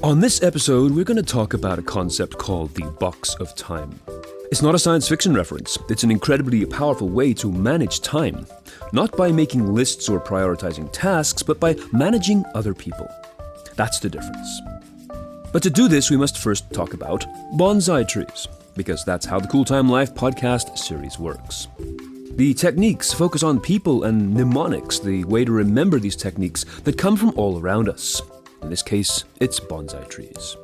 On this episode, we're going to talk about a concept called the box of time. It's not a science fiction reference. It's an incredibly powerful way to manage time, not by making lists or prioritizing tasks, but by managing other people. That's the difference. But to do this, we must first talk about bonsai trees, because that's how the CoolTimeLife podcast series works. The techniques focus on people and mnemonics, the way to remember these techniques that come from all around us. In this case, it's bonsai trees.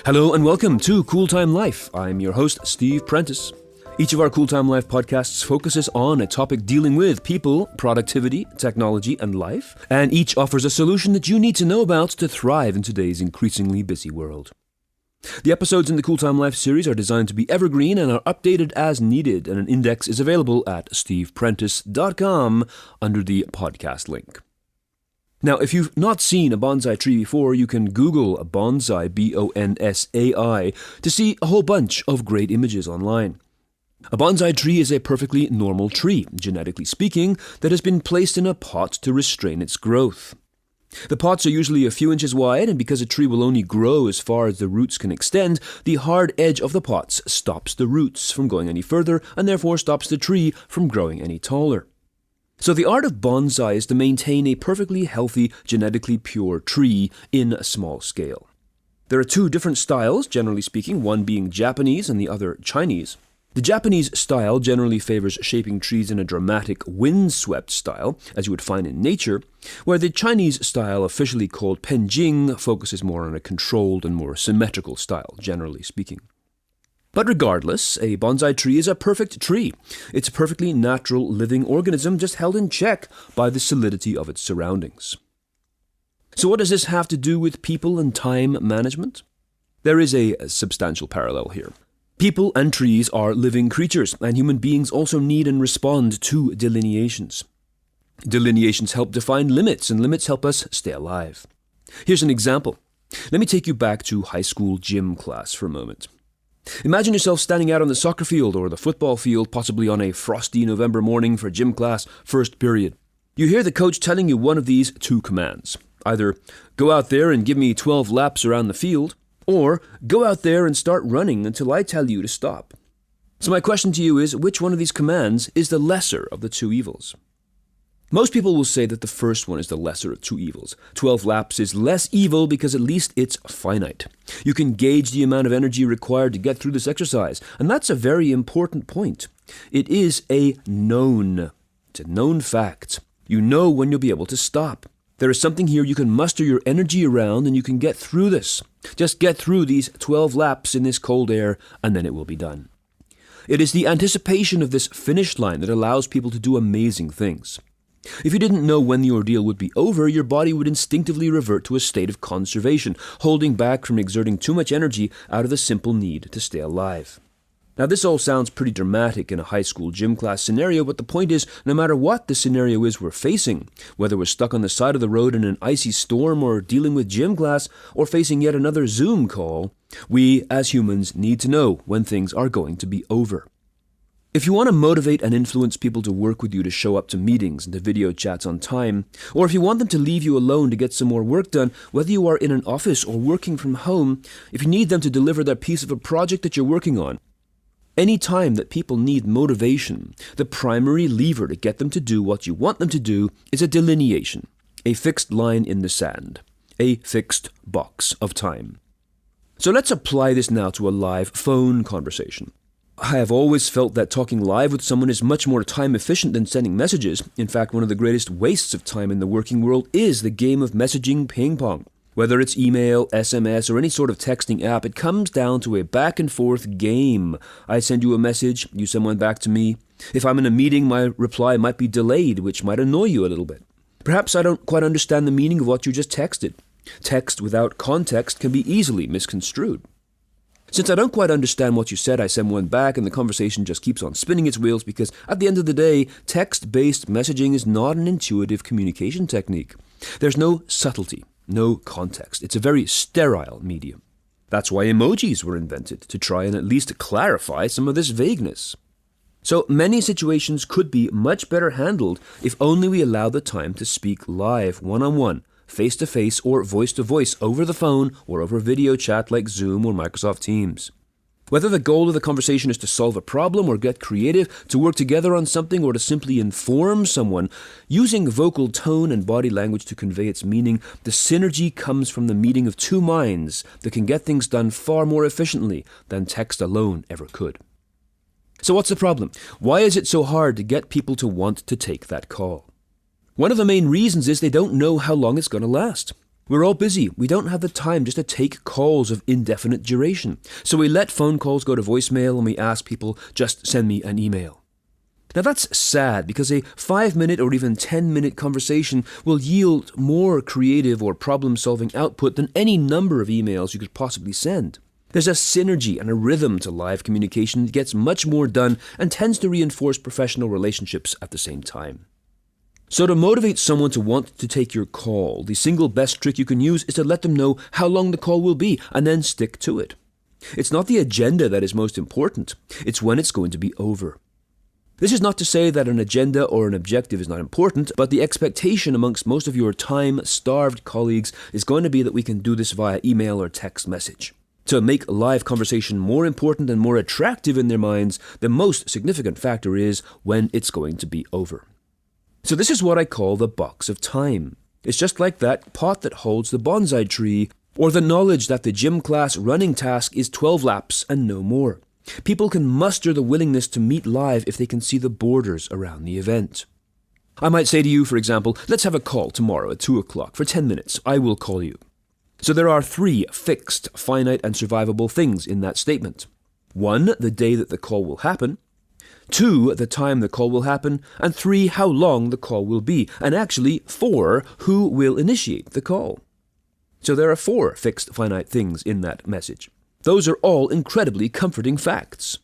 Hello and welcome to CoolTimeLife. I'm your host, Steve Prentice. Each of our CoolTimeLife podcasts focuses on a topic dealing with people, productivity, technology, and life, and each offers a solution that you need to know about to thrive in today's increasingly busy world. The episodes in the CoolTimeLife series are designed to be evergreen and are updated as needed, and an index is available at steveprentice.com under the podcast link. Now, if you've not seen a bonsai tree before, you can Google a bonsai, B-O-N-S-A-I, to see a whole bunch of great images online. A bonsai tree is a perfectly normal tree, genetically speaking, that has been placed in a pot to restrain its growth. The pots are usually a few inches wide, and because a tree will only grow as far as the roots can extend, the hard edge of the pots stops the roots from going any further, and therefore stops the tree from growing any taller. So the art of bonsai is to maintain a perfectly healthy, genetically pure tree in a small scale. There are two different styles, generally speaking, one being Japanese and the other Chinese. The Japanese style generally favors shaping trees in a dramatic, windswept style, as you would find in nature, where the Chinese style, officially called Penjing, focuses more on a controlled and more symmetrical style, generally speaking. But regardless, a bonsai tree is a perfect tree. It's a perfectly natural living organism just held in check by the solidity of its surroundings. So what does this have to do with people and time management? There is a substantial parallel here. People and trees are living creatures, and human beings also need and respond to delineations. Delineations help define limits, and limits help us stay alive. Here's an example. Let me take you back to high school gym class for a moment. Imagine yourself standing out on the soccer field or the football field, possibly on a frosty November morning for gym class, first period. You hear the coach telling you one of these two commands. Either go out there and give me 12 laps around the field, or go out there and start running until I tell you to stop. So my question to you is, which one of these commands is the lesser of the two evils? Most people will say that the first one is the lesser of two evils. 12 laps is less evil because at least it's finite. You can gauge the amount of energy required to get through this exercise, and that's a very important point. It is a known. It's a known fact. You know when you'll be able to stop. There is something here you can muster your energy around, and you can get through this. Just get through these 12 laps in this cold air, and then it will be done. It is the anticipation of this finish line that allows people to do amazing things. If you didn't know when the ordeal would be over, your body would instinctively revert to a state of conservation, holding back from exerting too much energy out of the simple need to stay alive. Now, this all sounds pretty dramatic in a high school gym class scenario, but the point is, no matter what the scenario is we're facing, whether we're stuck on the side of the road in an icy storm or dealing with gym class or facing yet another Zoom call, we as humans need to know when things are going to be over. If you want to motivate and influence people to work with you to show up to meetings and to video chats on time, or if you want them to leave you alone to get some more work done, whether you are in an office or working from home, if you need them to deliver that piece of a project that you're working on, any time that people need motivation, the primary lever to get them to do what you want them to do is a delineation, a fixed line in the sand, a fixed box of time. So let's apply this now to a live phone conversation. I have always felt that talking live with someone is much more time efficient than sending messages. In fact, one of the greatest wastes of time in the working world is the game of messaging ping pong. Whether it's email, SMS, or any sort of texting app, it comes down to a back and forth game. I send you a message, you send one back to me. If I'm in a meeting, my reply might be delayed, which might annoy you a little bit. Perhaps I don't quite understand the meaning of what you just texted. Text without context can be easily misconstrued. Since I don't quite understand what you said, I send one back and the conversation just keeps on spinning its wheels because at the end of the day, text-based messaging is not an intuitive communication technique. There's no subtlety, no context. It's a very sterile medium. That's why emojis were invented, to try and at least clarify some of this vagueness. So many situations could be much better handled if only we allow the time to speak live, one-on-one, face-to-face or voice-to-voice, over the phone, or over video chat like Zoom or Microsoft Teams. Whether the goal of the conversation is to solve a problem or get creative, to work together on something, or to simply inform someone, using vocal tone and body language to convey its meaning, the synergy comes from the meeting of two minds that can get things done far more efficiently than text alone ever could. So what's the problem? Why is it so hard to get people to want to take that call? One of the main reasons is they don't know how long it's going to last. We're all busy. We don't have the time just to take calls of indefinite duration. So we let phone calls go to voicemail and we ask people, just send me an email. Now that's sad because a 5-minute or even 10-minute conversation will yield more creative or problem-solving output than any number of emails you could possibly send. There's a synergy and a rhythm to live communication that gets much more done and tends to reinforce professional relationships at the same time. So to motivate someone to want to take your call, the single best trick you can use is to let them know how long the call will be and then stick to it. It's not the agenda that is most important, it's when it's going to be over. This is not to say that an agenda or an objective is not important, but the expectation amongst most of your time-starved colleagues is going to be that we can do this via email or text message. To make live conversation more important and more attractive in their minds, the most significant factor is when it's going to be over. So this is what I call the box of time. It's just like that pot that holds the bonsai tree, or the knowledge that the gym class running task is 12 laps and no more. People can muster the willingness to meet live if they can see the borders around the event. I might say to you, for example, let's have a call tomorrow at 2 o'clock for 10 minutes. I will call you. So there are 3 fixed, finite, and survivable things in that statement. 1, the day that the call will happen. 2, the time the call will happen, and 3, how long the call will be, and actually 4, who will initiate the call. So there are 4 fixed finite things in that message. Those are all incredibly comforting facts.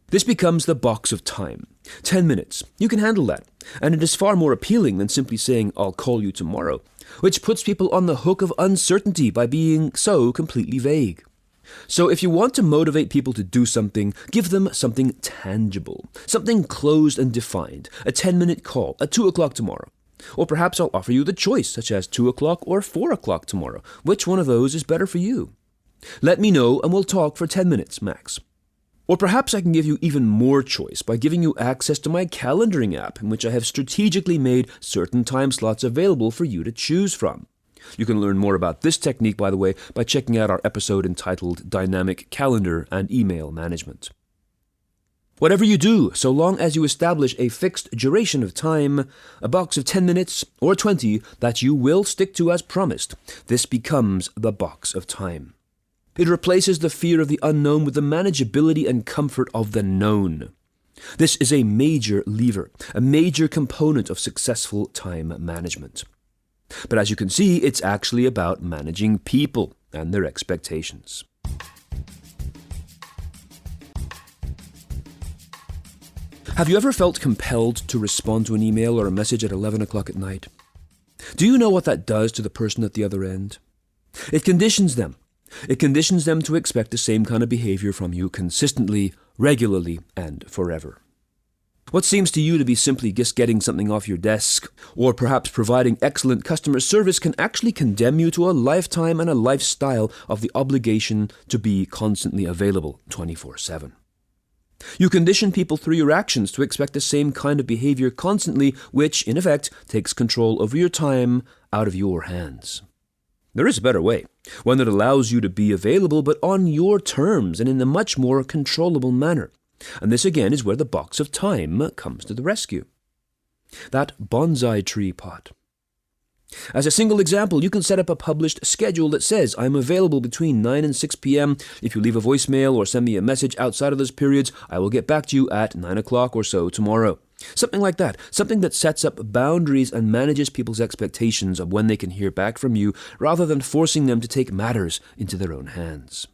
This becomes the box of time. 10 minutes. You can handle that. And it is far more appealing than simply saying, I'll call you tomorrow, which puts people on the hook of uncertainty by being so completely vague. So if you want to motivate people to do something, give them something tangible, something closed and defined, a 10-minute call at 2 o'clock tomorrow. Or perhaps I'll offer you the choice, such as 2 o'clock or 4 o'clock tomorrow. Which one of those is better for you? Let me know and we'll talk for 10 minutes max. Or perhaps I can give you even more choice by giving you access to my calendaring app, in which I have strategically made certain time slots available for you to choose from. You can learn more about this technique, by the way, by checking out our episode entitled Dynamic Calendar and Email Management. Whatever you do, so long as you establish a fixed duration of time, a box of 10 minutes or 20 that you will stick to as promised, this becomes the box of time. It replaces the fear of the unknown with the manageability and comfort of the known. This is a major lever, a major component of successful time management. But as you can see, it's actually about managing people and their expectations. Have you ever felt compelled to respond to an email or a message at 11 o'clock at night? Do you know what that does to the person at the other end? It conditions them. It conditions them to expect the same kind of behavior from you consistently, regularly, and forever. What seems to you to be simply just getting something off your desk, or perhaps providing excellent customer service, can actually condemn you to a lifetime and a lifestyle of the obligation to be constantly available 24/7. You condition people through your actions to expect the same kind of behavior constantly, which, in effect, takes control over your time out of your hands. There is a better way, one that allows you to be available, but on your terms and in a much more controllable manner. And this again is where the box of time comes to the rescue. That bonsai tree pot. As a single example, you can set up a published schedule that says, I'm available between 9 and 6 p.m. If you leave a voicemail or send me a message outside of those periods, I will get back to you at 9 o'clock or so tomorrow. Something like that. Something that sets up boundaries and manages people's expectations of when they can hear back from you, rather than forcing them to take matters into their own hands.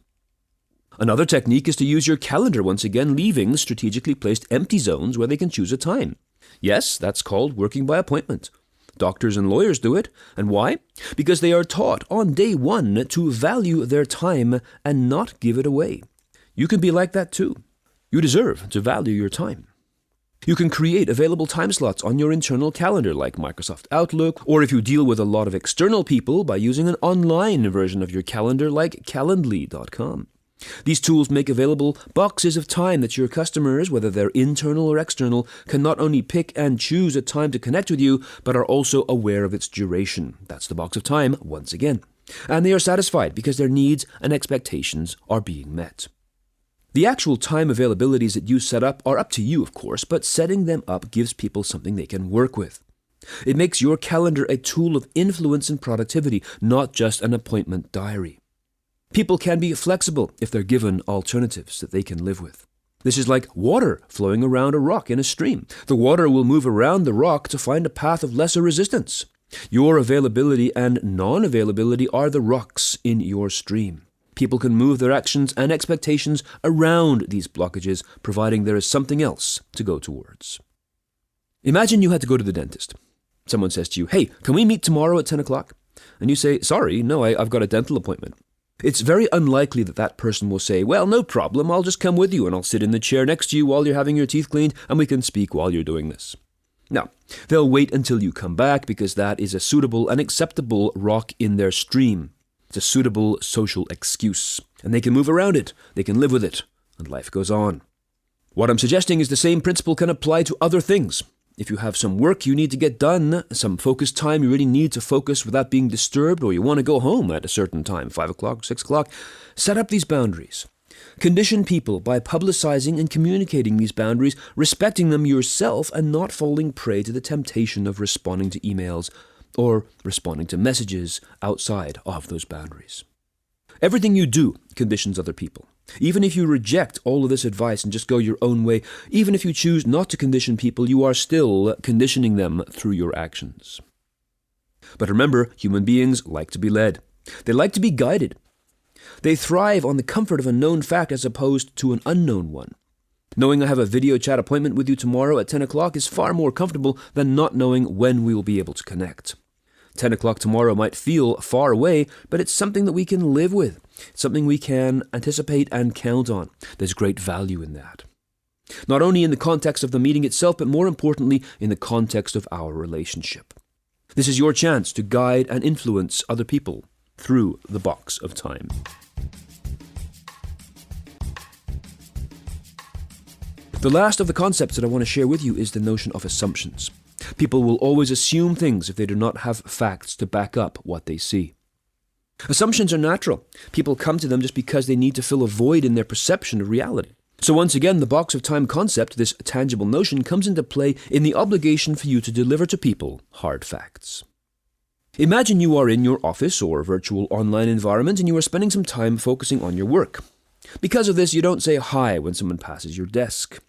Another technique is to use your calendar once again, leaving strategically placed empty zones where they can choose a time. Yes, that's called working by appointment. Doctors and lawyers do it. And why? Because they are taught on day one to value their time and not give it away. You can be like that too. You deserve to value your time. You can create available time slots on your internal calendar like Microsoft Outlook, or if you deal with a lot of external people, by using an online version of your calendar like calendly.com. These tools make available boxes of time that your customers, whether they're internal or external, can not only pick and choose a time to connect with you, but are also aware of its duration. That's the box of time once again. And they are satisfied because their needs and expectations are being met. The actual time availabilities that you set up are up to you, of course, but setting them up gives people something they can work with. It makes your calendar a tool of influence and productivity, not just an appointment diary. People can be flexible if they're given alternatives that they can live with. This is like water flowing around a rock in a stream. The water will move around the rock to find a path of lesser resistance. Your availability and non-availability are the rocks in your stream. People can move their actions and expectations around these blockages, providing there is something else to go towards. Imagine you had to go to the dentist. Someone says to you, "Hey, can we meet tomorrow at 10 o'clock? And you say, "Sorry, no, I've got a dental appointment." It's very unlikely that that person will say, "Well, no problem, I'll just come with you and I'll sit in the chair next to you while you're having your teeth cleaned and we can speak while you're doing this." No, they'll wait until you come back because that is a suitable and acceptable rock in their stream. It's a suitable social excuse, and they can move around it, they can live with it, and life goes on. What I'm suggesting is the same principle can apply to other things. If you have some work you need to get done, some focused time you really need to focus without being disturbed, or you want to go home at a certain time, 5 o'clock, 6 o'clock, set up these boundaries. Condition people by publicizing and communicating these boundaries, respecting them yourself, and not falling prey to the temptation of responding to emails or responding to messages outside of those boundaries. Everything you do conditions other people. Even if you reject all of this advice and just go your own way, even if you choose not to condition people, you are still conditioning them through your actions. But remember, human beings like to be led. They like to be guided. They thrive on the comfort of a known fact as opposed to an unknown one. Knowing I have a video chat appointment with you tomorrow at 10 o'clock is far more comfortable than not knowing when we will be able to connect. 10 o'clock tomorrow might feel far away, but it's something that we can live with. It's something we can anticipate and count on. There's great value in that. Not only in the context of the meeting itself, but more importantly, in the context of our relationship. This is your chance to guide and influence other people through the box of time. The last of the concepts that I want to share with you is the notion of assumptions. People will always assume things if they do not have facts to back up what they see. Assumptions are natural. People come to them just because they need to fill a void in their perception of reality. So once again, the box of time concept, this tangible notion, comes into play in the obligation for you to deliver to people hard facts. Imagine you are in your office or virtual online environment and you are spending some time focusing on your work. Because of this, you don't say hi when someone passes your desk.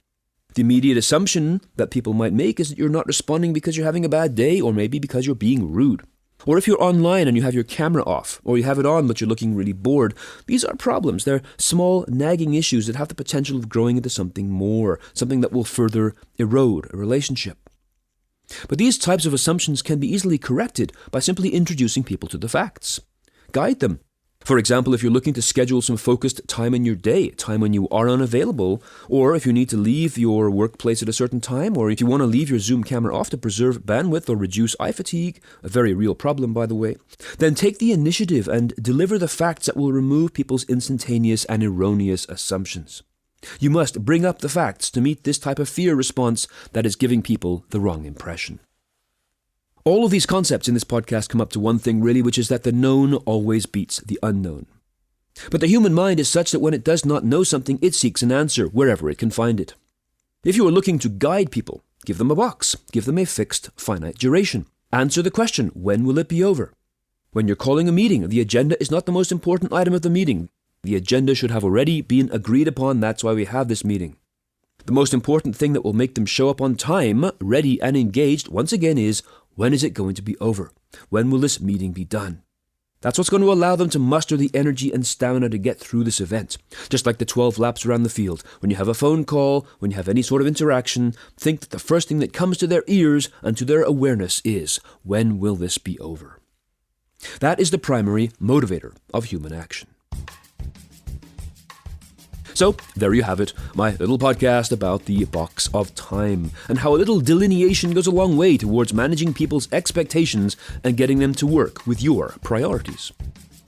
The immediate assumption that people might make is that you're not responding because you're having a bad day, or maybe because you're being rude. Or if you're online and you have your camera off, or you have it on but you're looking really bored, these are problems. They're small, nagging issues that have the potential of growing into something more, something that will further erode a relationship. But these types of assumptions can be easily corrected by simply introducing people to the facts. Guide them. For example, if you're looking to schedule some focused time in your day, time when you are unavailable, or if you need to leave your workplace at a certain time, or if you want to leave your Zoom camera off to preserve bandwidth or reduce eye fatigue, a very real problem, by the way, then take the initiative and deliver the facts that will remove people's instantaneous and erroneous assumptions. You must bring up the facts to meet this type of fear response that is giving people the wrong impression. All of these concepts in this podcast come up to one thing really, which is that the known always beats the unknown. But the human mind is such that when it does not know something, it seeks an answer wherever it can find it. If you are looking to guide people, give them a box, give them a fixed, finite duration. Answer the question, when will it be over? When you're calling a meeting, the agenda is not the most important item of the meeting. The agenda should have already been agreed upon, that's why we have this meeting. The most important thing that will make them show up on time, ready and engaged, once again is, when is it going to be over? When will this meeting be done? That's what's going to allow them to muster the energy and stamina to get through this event. Just like the 12 laps around the field. When you have a phone call, when you have any sort of interaction, think that the first thing that comes to their ears and to their awareness is, when will this be over? That is the primary motivator of human action. So, there you have it, my little podcast about the box of time, and how a little delineation goes a long way towards managing people's expectations and getting them to work with your priorities.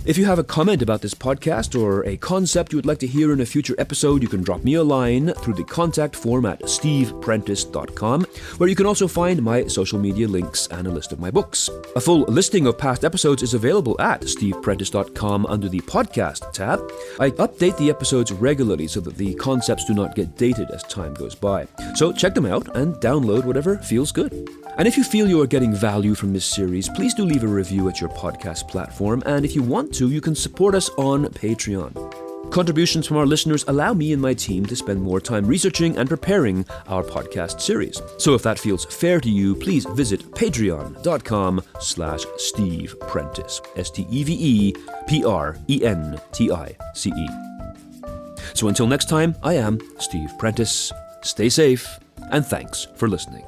If you have a comment about this podcast or a concept you would like to hear in a future episode, you can drop me a line through the contact form at steveprentice.com, where you can also find my social media links and a list of my books. A full listing of past episodes is available at steveprentice.com under the podcast tab. I update the episodes regularly so that the concepts do not get dated as time goes by. So check them out and download whatever feels good. And if you feel you are getting value from this series, please do leave a review at your podcast platform, and if you want to, you can support us on Patreon. Contributions from our listeners allow me and my team to spend more time researching and preparing our podcast series. So if that feels fair to you, please visit patreon.com/Steve Prentice, StevePrentice. So until next time, I am Steve Prentice. Stay safe, and thanks for listening.